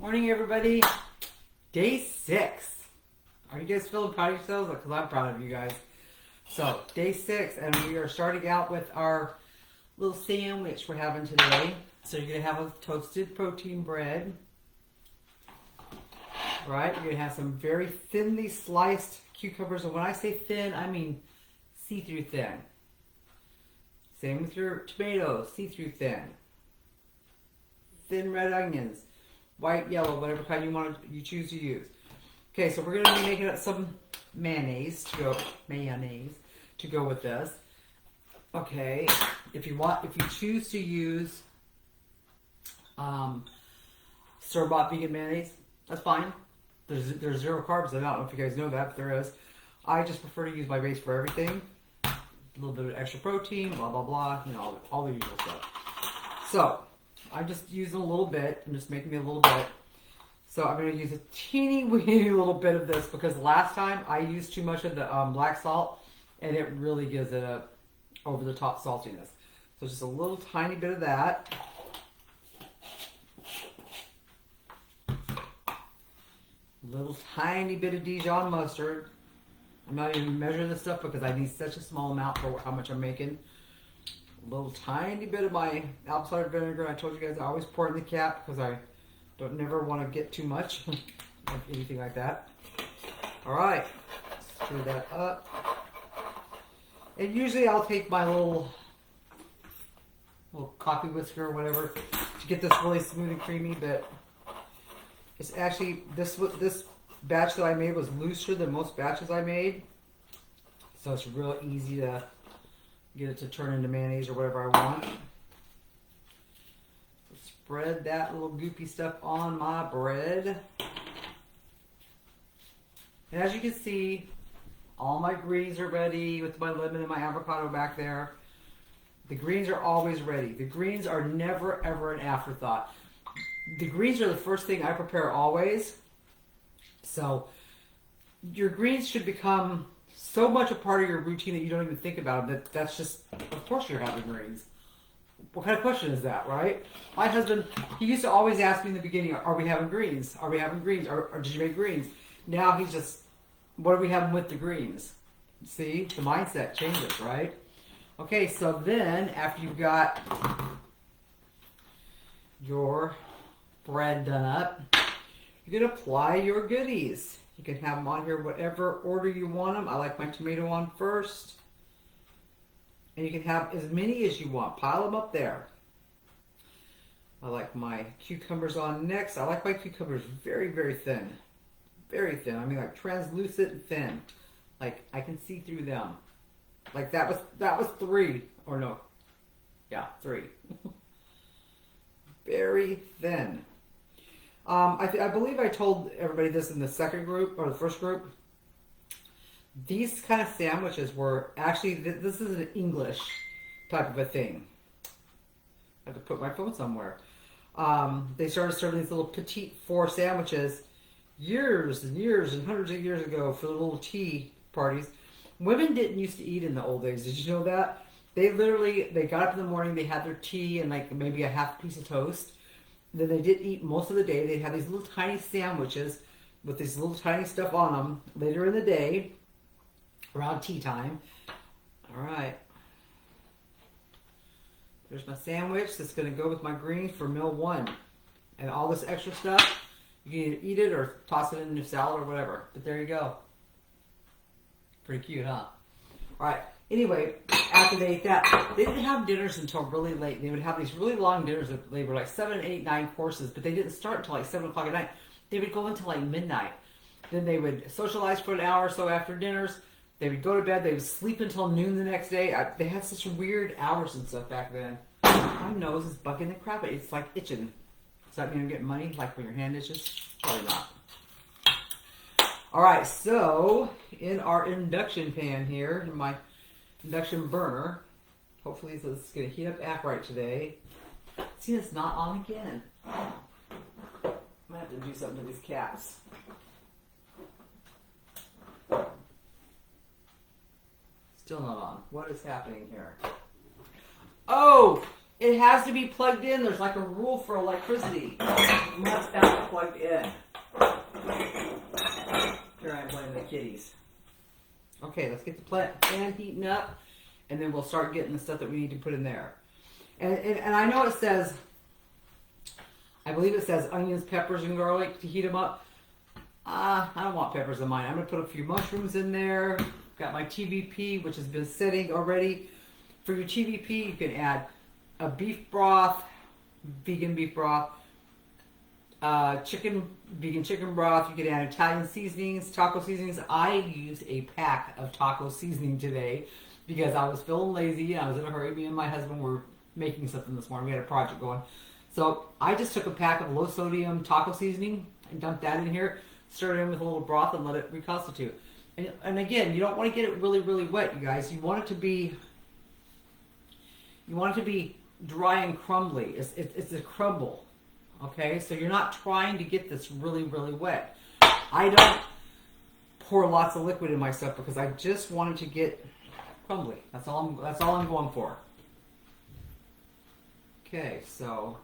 Morning, everybody. Day 6. Are you guys feeling proud of yourselves? Because I'm proud of you guys. So, day 6, and we are starting out with our little sandwich we're having today. So, you're going to have a toasted protein bread. Right? You're going to have some very thinly sliced cucumbers. And when I say thin, I mean see-through thin. Same with your tomatoes, see-through thin. Thin red onions, white, yellow, whatever kind you choose to use. Okay, so we're going to be making up some mayonnaise to go with this. Okay, if you choose to use store-bought vegan mayonnaise, that's fine. There's 0 carbs in it. I don't know if you guys know that, but there is. I just prefer to use my base for everything. A little bit of extra protein, blah blah blah, you know, all the usual stuff. So I'm just using a little bit. I'm just making me a little bit. So I'm going to use a teeny weeny little bit of this because last time I used too much of the black salt, and it really gives it a over the top saltiness. So just a little tiny bit of that. Little tiny bit of Dijon mustard. I'm not even measuring this stuff because I need such a small amount for how much I'm making. A little tiny bit of my apple cider vinegar. I told you guys I always pour it in the cap because I don't never want to get too much of anything like that. All right, stir that up. And usually I'll take my little coffee whisker or whatever to get this really smooth and creamy, but it's actually this batch that I made was looser than most batches I made, so it's real easy to get it to turn into mayonnaise or whatever I want. So spread that little goopy stuff on my bread. And as you can see, all my greens are ready with my lemon and my avocado back there. The greens are always ready. The greens are never ever an afterthought. The greens are the first thing I prepare always. So your greens should become so much a part of your routine that you don't even think about them. That's just, of course you're having greens. What kind of question is that, right? My husband, he used to always ask me in the beginning, are we having greens? Are we having greens? Or did you make greens? Now he's just, what are we having with the greens? See, the mindset changes, right? Okay, so then after you've got your bread done up, you're going to apply your goodies. You can have them on here whatever order you want them. I like my tomato on first. And you can have as many as you want. Pile them up there. I like my cucumbers on next. I like my cucumbers very, very thin. Very thin. I mean like translucent and thin. Like I can see through them. Like that was 3. Or no. Yeah, 3. Very thin. I believe I told everybody this in the second group, or the first group. These kind of sandwiches were actually, this is an English type of a thing. I have to put my phone somewhere. They started serving these little petite 4 sandwiches years and years and hundreds of years ago for the little tea parties. Women didn't used to eat in the old days. Did you know that? They got up in the morning, they had their tea and like maybe a half piece of toast. Then they didn't eat most of the day. They'd have these little tiny sandwiches with this little tiny stuff on them later in the day, around tea time. All right. There's my sandwich that's going to go with my greens for meal 1. And all this extra stuff, you can either eat it or toss it in your salad or whatever. But there you go. Pretty cute, huh? All right. Anyway, after they ate that, they didn't have dinners until really late. They would have these really long dinners that they were like 7, 8, 9 courses, but they didn't start until like 7 o'clock at night. They would go until like midnight. Then they would socialize for an hour or so after dinners. They would go to bed. They would sleep until noon the next day. They had such weird hours and stuff back then. My nose is bugging the crap. It's like itching. Does that mean I'm getting money? Like when your hand itches? Probably not. All right, so in our induction pan here, in my induction burner. Hopefully this is going to heat up act right today. See, it's not on again. I'm going to have to do something to these caps. Still not on. What is happening here? Oh! It has to be plugged in. There's like a rule for electricity. You must have to plug plugged in. Here I am playing the kitties. Okay, let's get the pan heating up, and then we'll start getting the stuff that we need to put in there. And I know it says, I believe it says onions, peppers, and garlic to heat them up. I don't want peppers in mine. I'm going to put a few mushrooms in there. Got my TVP, which has been sitting already. For your TVP, you can add a beef broth, vegan beef broth, vegan chicken broth. You can add Italian seasonings, taco seasonings. I used a pack of taco seasoning today because I was feeling lazy. I was in a hurry. Me and my husband were making something this morning. We had a project going. So I just took a pack of low sodium taco seasoning and dumped that in here, stirred it in with a little broth, and let it reconstitute. And again, you don't want to get it really, really wet, you guys. You want it to be dry and crumbly. It's a crumble. Okay, so you're not trying to get this really, really wet. I don't pour lots of liquid in my stuff because I just want it to get crumbly. That's all I'm going for. Okay, so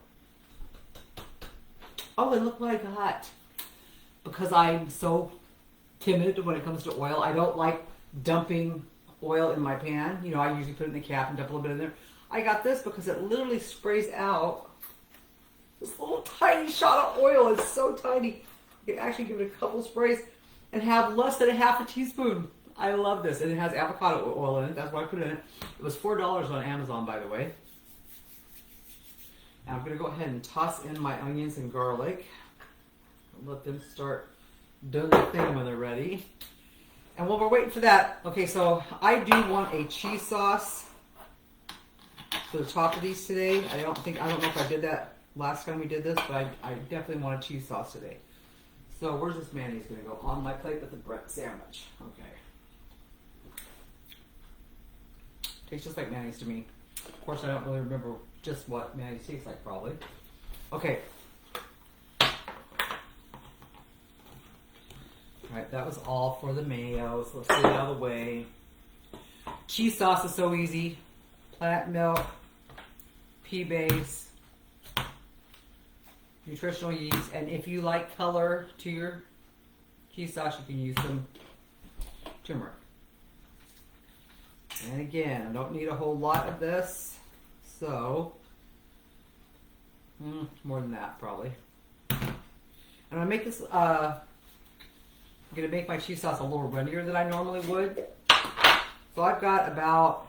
and look what I got. Because I'm so timid when it comes to oil, I don't like dumping oil in my pan. You know, I usually put it in the cap and dump a little bit in there. I got this because it literally sprays out this little tiny shot of oil. It's so tiny. You can actually give it a couple sprays and have less than a half a teaspoon. I love this. And it has avocado oil in it. That's why I put it in it. It was $4 on Amazon, by the way. And I'm going to go ahead and toss in my onions and garlic. Let them start doing their thing when they're ready. And while we're waiting for that, okay, so I do want a cheese sauce for the top of these today. I don't know if I did that last time we did this, but I definitely want a cheese sauce today. So where's this mayonnaise going to go? On my plate with the bread sandwich. Okay. Tastes just like mayonnaise to me. Of course, I don't really remember just what mayonnaise tastes like, probably. Okay. Alright, that was all for the mayo, so let's get it out of the way. Cheese sauce is so easy. Plant milk, pea base, nutritional yeast, and if you like color to your cheese sauce, you can use some turmeric. And again, I don't need a whole lot of this, so more than that probably. I'm gonna make this. I'm gonna make my cheese sauce a little runnier than I normally would. So I've got about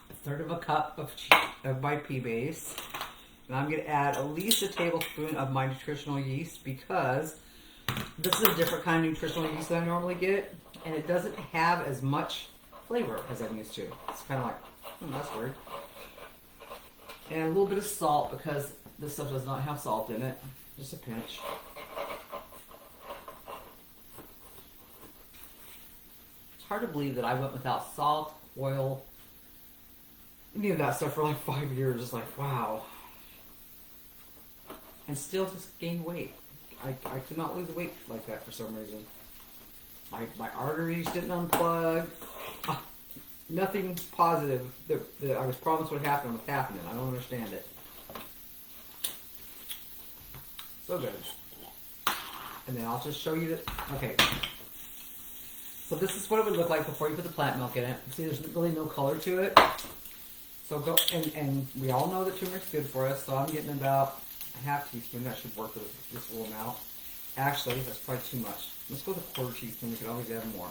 a third of a cup of my pea base, and I'm gonna add at least a tablespoon of my nutritional yeast because this is a different kind of nutritional yeast than I normally get, and it doesn't have as much flavor as I'm used to. It's kind of like, that's weird. And a little bit of salt because this stuff does not have salt in it. Just a pinch. It's hard to believe that I went without salt, oil, any of that stuff for like 5 years. Just like, wow. And still just gained weight. I could not lose weight like that for some reason. My arteries didn't unplug. Nothing positive that I was promised would happen was happening. I don't understand it. So good. And then I'll just show you that. Okay. So this is what it would look like before you put the plant milk in it. See, there's really no color to it. So go, and we all know that turmeric's good for us, so I'm getting about a half teaspoon. That should work with this little amount. Actually, that's probably too much. Let's go with a quarter teaspoon. We could always add more.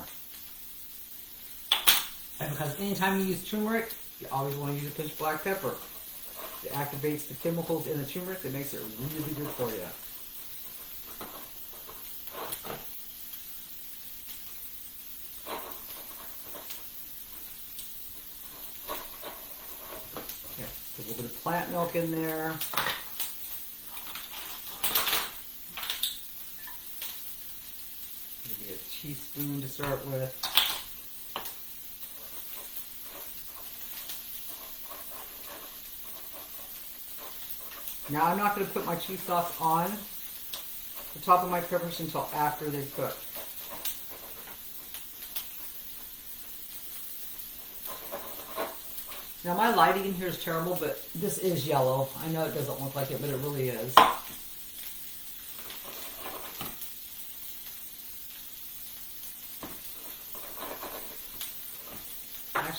And because anytime you use turmeric, you always want to use a pinch of black pepper. It activates the chemicals in the turmeric that makes it really good for you. Okay, put a little bit of plant milk in there. Maybe a teaspoon to start with. Now I'm not going to put my cheese sauce on the top of my peppers until after they've cooked. Now my lighting in here is terrible, but this is yellow. I know it doesn't look like it, but it really is.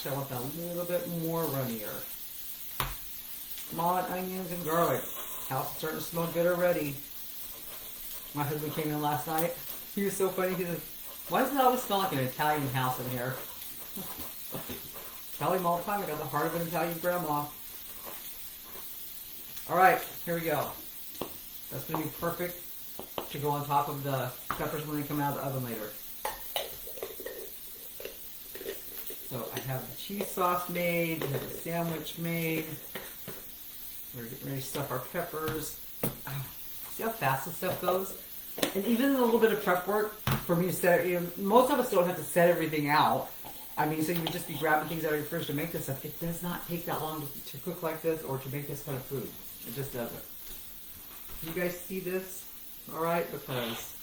Actually, I want that a little bit more runnier. Come on, onions and garlic. House is starting to smell good already. My husband came in last night. He was so funny. He said, "Why does it always smell like an Italian house in here?" Tell him all the time, I got the heart of an Italian grandma. Alright, here we go. That's going to be perfect to go on top of the peppers when they come out of the oven later. So I have the cheese sauce made, we have the sandwich made. We're getting ready to stuff our peppers. See how fast this stuff goes? And even a little bit of prep work for me to set, most of us don't have to set everything out. I mean, so you would just be grabbing things out of your fridge to make this stuff. It does not take that long to cook like this or to make this kind of food. It just doesn't. Can you guys see this? Alright, because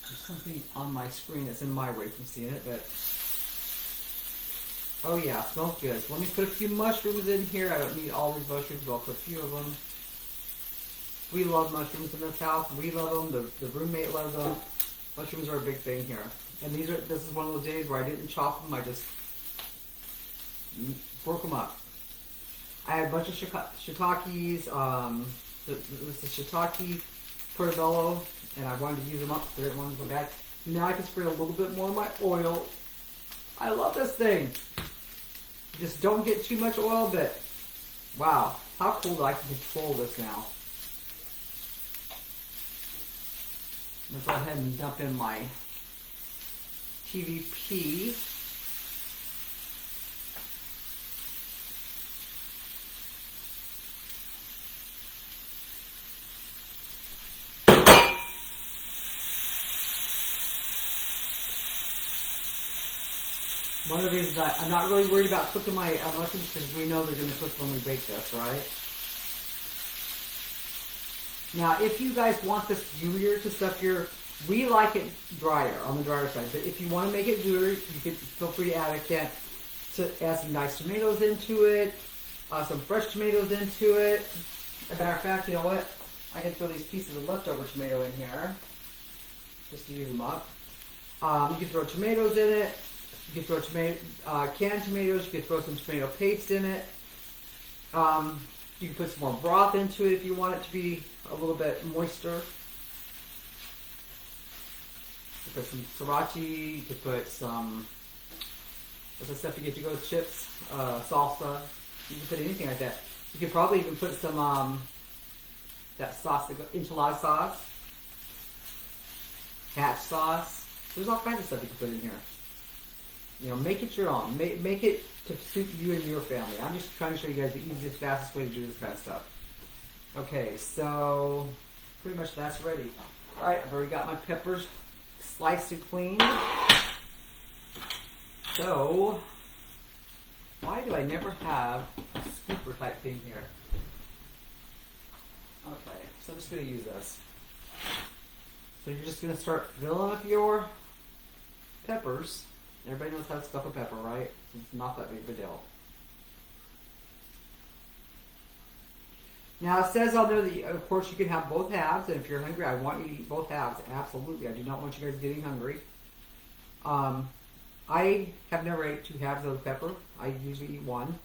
there's something on my screen that's in my way from seeing it, but oh yeah, smells good. So let me put a few mushrooms in here. I don't need all these mushrooms, but I'll put a few of them. We love mushrooms in this house. We love them. The roommate loves them. Mushrooms are a big thing here. And this is one of those days where I didn't chop them. I just broke them up. I had a bunch of shiitakes. This is shiitake portobello, and I wanted to use them up. So I didn't want to go back. Now I can spray a little bit more of my oil. I love this thing. Just don't get too much oil, but wow, how cool that I can control this now. I'm going to go ahead and dump in my TVP. One of the reasons I'm not really worried about cooking my mushrooms because we know they're going to cook when we bake this, right? Now, if you guys want this gooier to stuff your, we like it drier, on the drier side. But if you want to make it gooier, you can feel free to add some nice tomatoes into it, some fresh tomatoes into it. As a matter of fact, you know what? I can throw these pieces of leftover tomato in here, just to use them up. You can throw tomatoes in it. You can throw canned tomatoes. You can throw some tomato paste in it. You can put some more broth into it if you want it to be a little bit moister. You can put some sriracha. You could put some, what's the stuff you get to go chips, salsa. You can put anything like that. You could probably even put some that sauce, enchilada sauce, hatch sauce. There's all kinds of stuff you can put in here. You know, make it your own. Make it to suit you and your family. I'm just trying to show you guys the easiest, fastest way to do this kind of stuff. Okay, so pretty much that's ready. Alright, I've already got my peppers sliced and cleaned. So, why do I never have a scooper type thing here? Okay, so I'm just going to use this. So you're just going to start filling up your peppers. Everybody knows how to stuff a pepper, right? It's not that big of a deal. Now it says on there that, of course, you can have both halves, and if you're hungry, I want you to eat both halves. Absolutely, I do not want you guys getting hungry. I have never ate 2 halves of the pepper. I usually eat 1.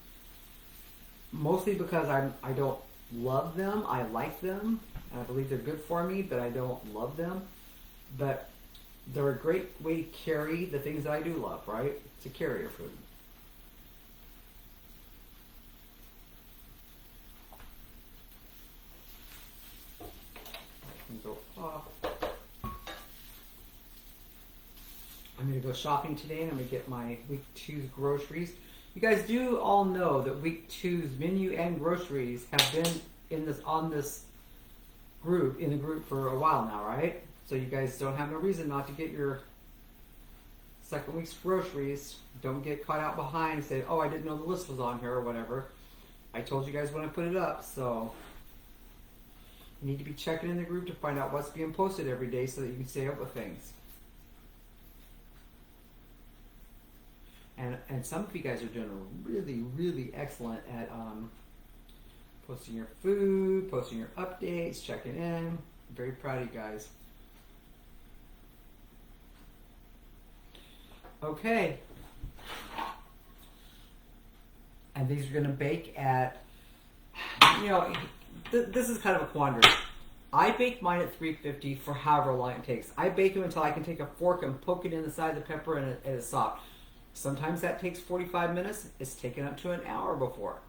Mostly because I don't love them. I like them, and I believe they're good for me, but I don't love them. But they're a great way to carry the things that I do love, right? To carry your food. Go off. I'm going to go shopping today, and I'm going to get my week 2's groceries. You guys do all know that week 2's menu and groceries have been in the group for a while now, right? So you guys don't have no reason not to get your second week's groceries. Don't get caught out behind and say, oh, I didn't know the list was on here or whatever. I told you guys when I put it up, so you need to be checking in the group to find out what's being posted every day so that you can stay up with things. And some of you guys are doing really, really excellent at posting your food, posting your updates, checking in. I'm very proud of you guys. Okay. And these are going to bake at, you know, this is kind of a quandary. I bake mine at 350 for however long it takes. I bake them until I can take a fork and poke it in the side of the pepper and it's soft. Sometimes that takes 45 minutes. It's taken up to an hour before.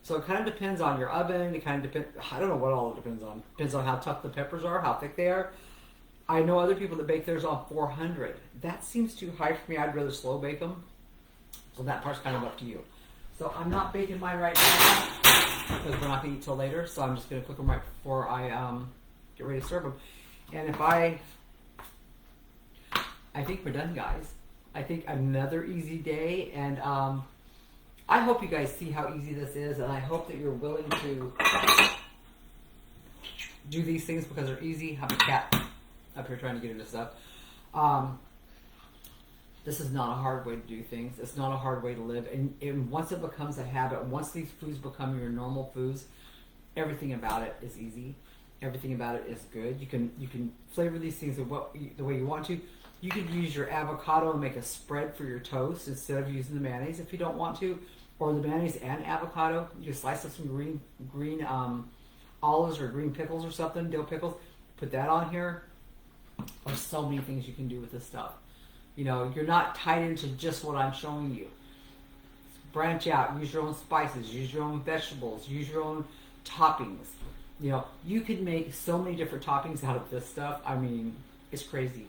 So it kind of depends on your oven. It kind of depends. I don't know what all it depends on. Depends on how tough the peppers are, how thick they are. I know other people that bake theirs on 400. That seems too high for me. I'd rather slow bake them. So that part's kind of up to you. So I'm not baking mine right now because we're not going to eat till later. So I'm just going to cook them right before I get ready to serve them. And if I think we're done, guys. I think another easy day, and I hope you guys see how easy this is, and I hope that you're willing to do these things because they're easy. Have a cat up here trying to get into stuff. This is not a hard way to do things. It's not a hard way to live, and once it becomes a habit, once these foods become your normal foods, everything about it is easy. Everything about it is good. You can flavor these things the way you want to. You could use your avocado and make a spread for your toast instead of using the mayonnaise if you don't want to, or the mayonnaise and avocado. You can slice up some green olives or green pickles or something, dill pickles. Put that on here. There's so many things you can do with this stuff. You know, you're not tied into just what I'm showing you. Branch out. Use your own spices. Use your own vegetables. Use your own toppings. You know, you could make so many different toppings out of this stuff. I mean, it's crazy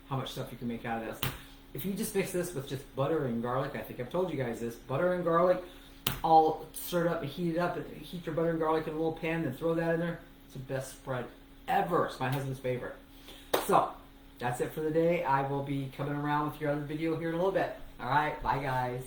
how much stuff you can make out of this. If you just mix this with just butter and garlic, I think I've told you guys this, butter and garlic, all stirred up and heated up, and heat your butter and garlic in a little pan, then throw that in there. It's the best spread ever. It's my husband's favorite. So, that's it for the day. I will be coming around with your other video here in a little bit. All right, bye guys.